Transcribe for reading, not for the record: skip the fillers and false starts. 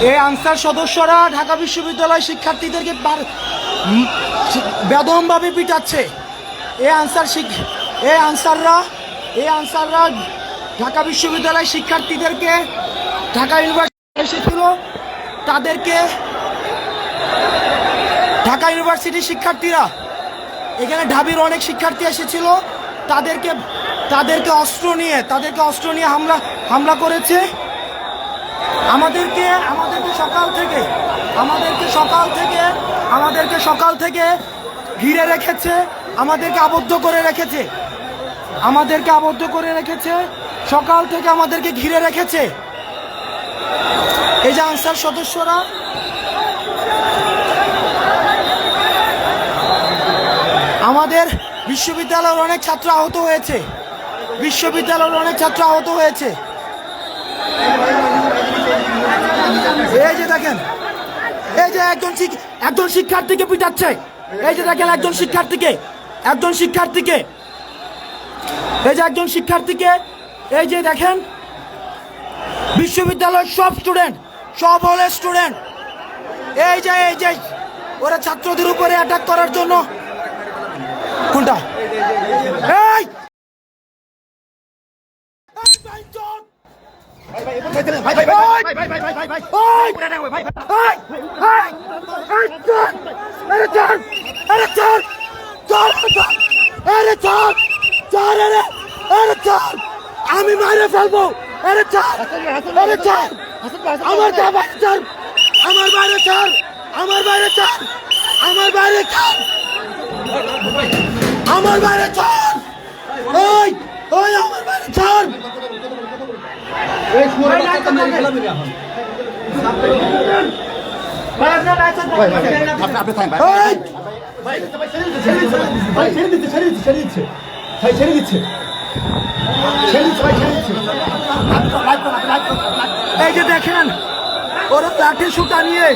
এই আনসার সদস্যরা ঢাকা বিশ্ববিদ্যালয় শিক্ষার্থীদেরকে বেদমভাবে পিটাচ্ছে। এই আনসাররা ঢাকা বিশ্ববিদ্যালয় শিক্ষার্থীদেরকে, ঢাকা ইউনিভার্সিটি এসেছিল তাদেরকে, ঢাকা ইউনিভার্সিটির শিক্ষার্থীরা, এখানে ঢাবির অনেক শিক্ষার্থী এসেছিল, তাদেরকে অস্ত্র নিয়ে হামলা করেছে। আমাদেরকে সকাল থেকে ঘিরে রেখেছে, আমাদেরকে আবদ্ধ করে রেখেছে, সকাল থেকে আমাদেরকে ঘিরে রেখেছে। এই যে আনসার সদস্যরা, আমাদের বিশ্ববিদ্যালয়ের অনেক ছাত্র আহত হয়েছে। এই যে দেখেন, এই যে একজন শিক্ষার্থীকে পিটাচ্ছে। এই যে দেখেন একজন শিক্ষার্থীকে, এই যে দেখেন বিশ্ববিদ্যালয়ের সব হলের স্টুডেন্ট, এই যে ওরা ছাত্রদের উপরে অ্যাটাক করার জন্য, কোনটা এই আমি মারে ফেলবো। আমার বাইরে ছাড়। ওই আমার বাইরে ছাড়। এই যে দেখেন ওরা লাঠি শুটা নিয়ে